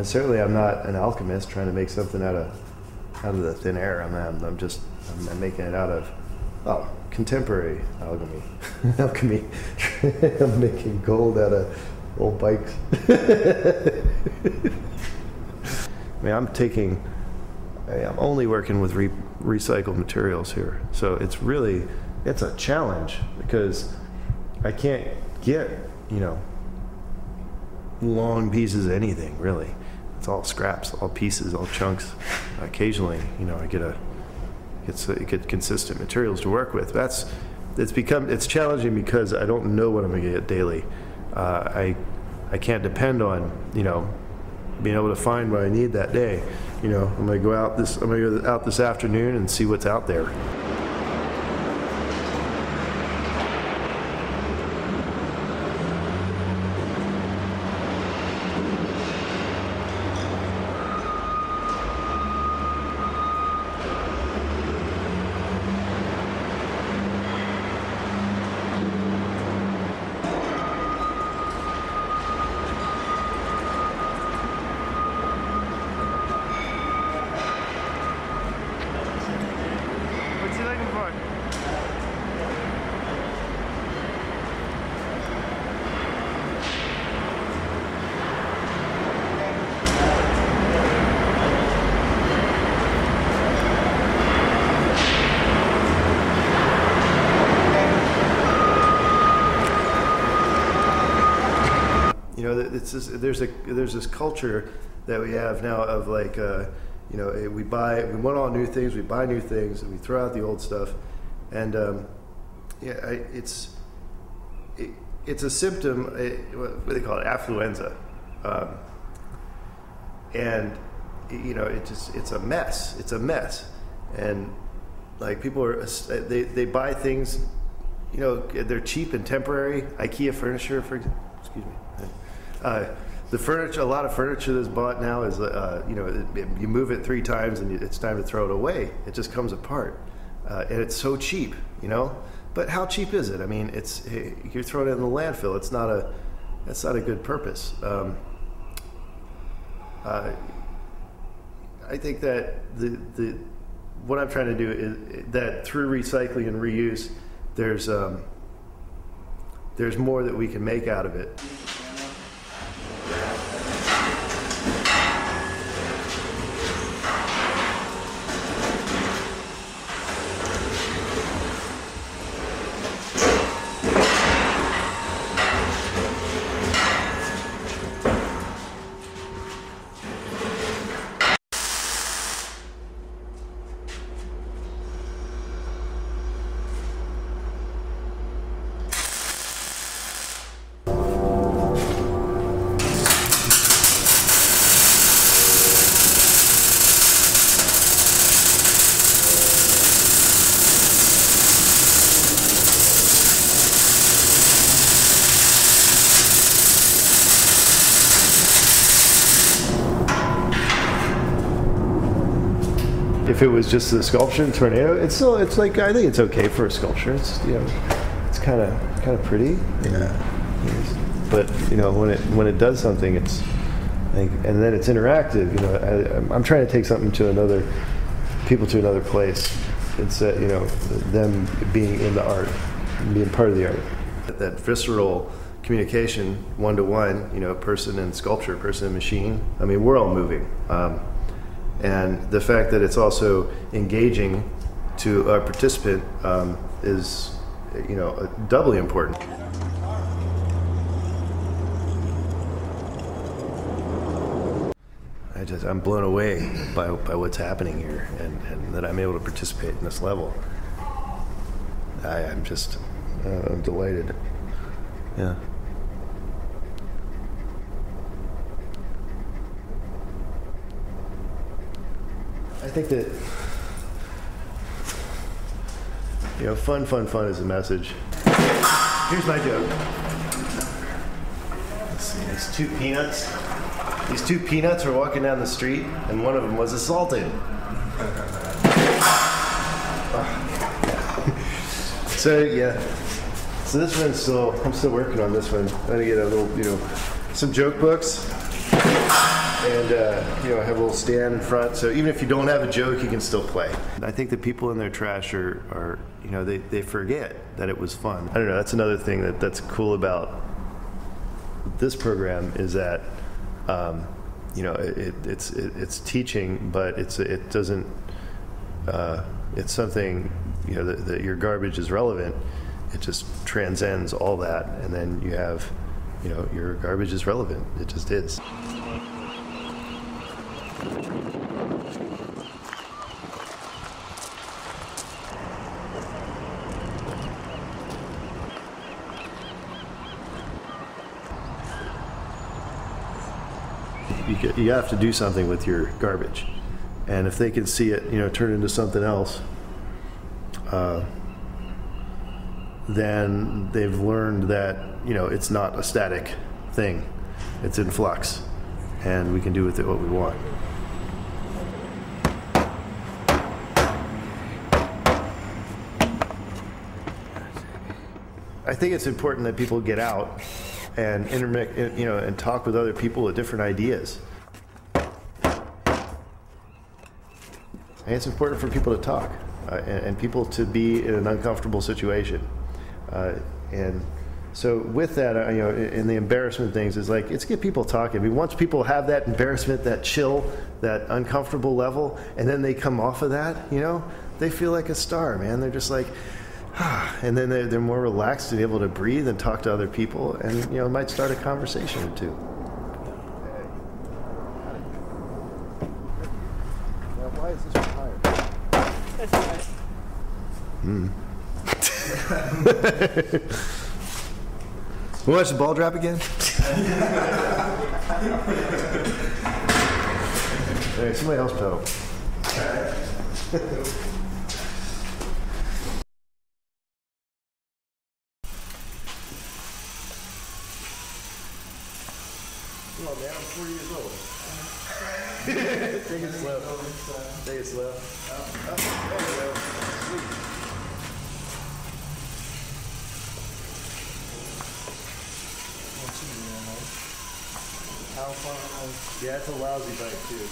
And certainly I'm not an alchemist trying to make something out of the thin air. I'm making it out of, contemporary alchemy. Alchemy. I'm making gold out of old bikes. I mean, I'm only working with recycled materials here. So it's a challenge because I can't get, long pieces of anything, really. It's all scraps, all pieces, all chunks. Occasionally, I get consistent materials to work with. It's challenging because I don't know what I'm going to get daily. I can't depend on, being able to find what I need that day. I'm going to go out this afternoon and see what's out there. There's this culture that we have now of like, we want all new things, we buy new things, and we throw out the old stuff, and it's a symptom. What do they call it? Affluenza, and it's a mess. It's a mess, and like people they buy things, they're cheap and temporary. IKEA furniture, for example. Excuse me. The furniture, a lot of furniture that's bought now is, you move it 3 times and it's time to throw it away. It just comes apart, and it's so cheap, But how cheap is it? I mean, you're throwing it in the landfill. That's not a good purpose. I think that what I'm trying to do is that through recycling and reuse, there's more that we can make out of it. If it was just a sculpture in tornado, it's like, I think it's okay for a sculpture. It's it's kind of pretty. Yeah. But when it does something, it's like, and then it's interactive. I'm trying to take something to another place. It's them being in the art, being part of the art. That visceral communication, one-to-one, person and sculpture, person and machine. I mean, we're all moving. And the fact that it's also engaging to a participant is, doubly important. I'm blown away by what's happening here, and that I'm able to participate in this level. I'm delighted. Yeah. I think that, fun is the message. Here's my joke. Let's see, these two peanuts were walking down the street, and one of them was assaulted. So this one's I'm still working on this one. I'm gonna get a little, some joke books. and you know, have a little stand in front. So even if you don't have a joke, you can still play. I think the people in their trash are you know, they forget that it was fun. I don't know. That's another thing that's cool about this program is that you know, it's teaching, but it doesn't. It's something, you know, that your garbage is relevant. It just transcends all that, and then you have, you know, your garbage is relevant. It just is. You have to do something with your garbage, and if they can see it, you know, turn into something else, then they've learned that, you know, it's not a static thing; it's in flux, and we can do with it what we want. I think it's important that people get out and intermix, you know, and talk with other people with different ideas. And it's important for people to talk and people to be in an uncomfortable situation. And so with that, you know, and the embarrassment things is like, it's get people talking. I mean, once people have that embarrassment, that chill, that uncomfortable level, and then they come off of that, you know, they feel like a star, man. They're just like, and then they're more relaxed to be able to breathe and talk to other people, and, you know, might start a conversation or two. Now, why is this retired? That's all right. We watch the ball drop again? All right, somebody else pedal. Come on, man, I'm 40 years old. Take it slow. Take it slow. Up. There you go. Sweet. How far? Yeah, it's a lousy bike, too.